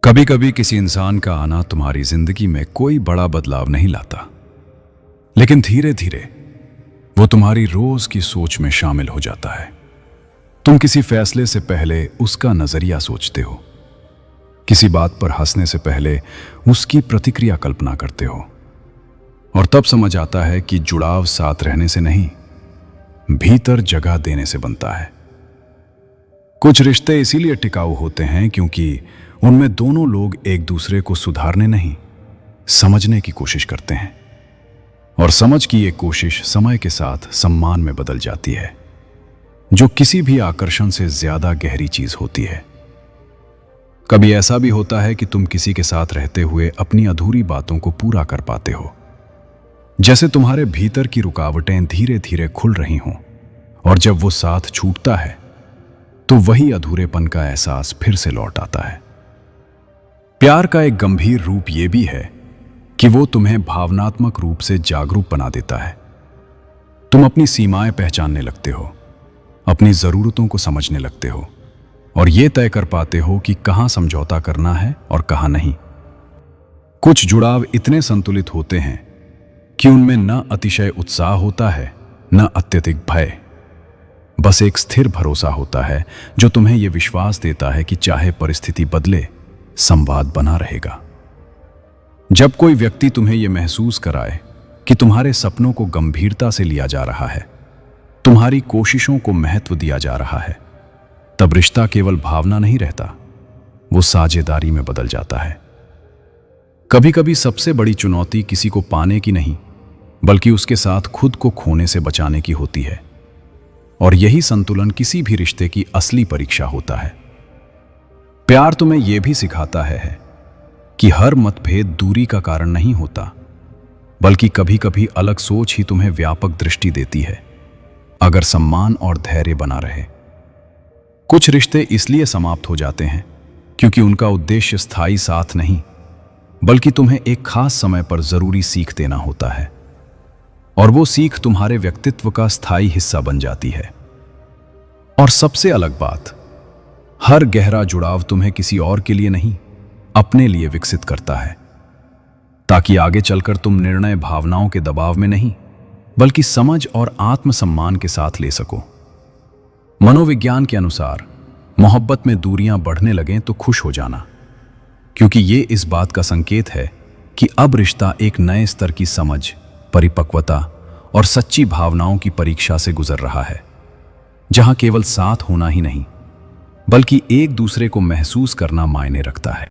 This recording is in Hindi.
कभी कभी किसी इंसान का आना तुम्हारी जिंदगी में कोई बड़ा बदलाव नहीं लाता, लेकिन धीरे धीरे वो तुम्हारी रोज की सोच में शामिल हो जाता है। तुम किसी फैसले से पहले उसका नजरिया सोचते हो, किसी बात पर हंसने से पहले उसकी प्रतिक्रिया कल्पना करते हो, और तब समझ आता है कि जुड़ाव साथ रहने से नहीं, भीतर जगह देने से बनता है। कुछ रिश्ते इसीलिए टिकाऊ होते हैं क्योंकि उनमें दोनों लोग एक दूसरे को सुधारने नहीं, समझने की कोशिश करते हैं, और समझ की ये कोशिश समय के साथ सम्मान में बदल जाती है, जो किसी भी आकर्षण से ज्यादा गहरी चीज होती है। कभी ऐसा भी होता है कि तुम किसी के साथ रहते हुए अपनी अधूरी बातों को पूरा कर पाते हो, जैसे तुम्हारे भीतर की रुकावटें धीरे धीरे खुल रही हों, और जब वो साथ छूटता है तो वही अधूरेपन का एहसास फिर से लौट आता है। प्यार का एक गंभीर रूप यह भी है कि वो तुम्हें भावनात्मक रूप से जागरूक बना देता है। तुम अपनी सीमाएं पहचानने लगते हो, अपनी जरूरतों को समझने लगते हो, और ये तय कर पाते हो कि कहां समझौता करना है और कहां नहीं। कुछ जुड़ाव इतने संतुलित होते हैं कि उनमें न अतिशय उत्साह होता है, न अत्यधिक भय। बस एक स्थिर भरोसा होता है जो तुम्हें यह विश्वास देता है कि चाहे परिस्थिति बदले, संवाद बना रहेगा। जब कोई व्यक्ति तुम्हें यह महसूस कराए कि तुम्हारे सपनों को गंभीरता से लिया जा रहा है, तुम्हारी कोशिशों को महत्व दिया जा रहा है, तब रिश्ता केवल भावना नहीं रहता, वो साझेदारी में बदल जाता है। कभी कभी सबसे बड़ी चुनौती किसी को पाने की नहीं, बल्कि उसके साथ खुद को खोने से बचाने की होती है, और यही संतुलन किसी भी रिश्ते की असली परीक्षा होता है। प्यार तुम्हें यह भी सिखाता है कि हर मतभेद दूरी का कारण नहीं होता, बल्कि कभी कभी अलग सोच ही तुम्हें व्यापक दृष्टि देती है, अगर सम्मान और धैर्य बना रहे। कुछ रिश्ते इसलिए समाप्त हो जाते हैं क्योंकि उनका उद्देश्य स्थायी साथ नहीं, बल्कि तुम्हें एक खास समय पर जरूरी सीख देना होता है, और वो सीख तुम्हारे व्यक्तित्व का स्थायी हिस्सा बन जाती है। और सबसे अलग बात, हर गहरा जुड़ाव तुम्हें किसी और के लिए नहीं, अपने लिए विकसित करता है, ताकि आगे चलकर तुम निर्णय भावनाओं के दबाव में नहीं, बल्कि समझ और आत्मसम्मान के साथ ले सको। मनोविज्ञान के अनुसार मोहब्बत में दूरियां बढ़ने लगें तो खुश हो जाना, क्योंकि ये इस बात का संकेत है कि अब रिश्ता एक नए स्तर की समझ, परिपक्वता और सच्ची भावनाओं की परीक्षा से गुजर रहा है, जहां केवल साथ होना ही नहीं, बल्कि एक दूसरे को महसूस करना मायने रखता है।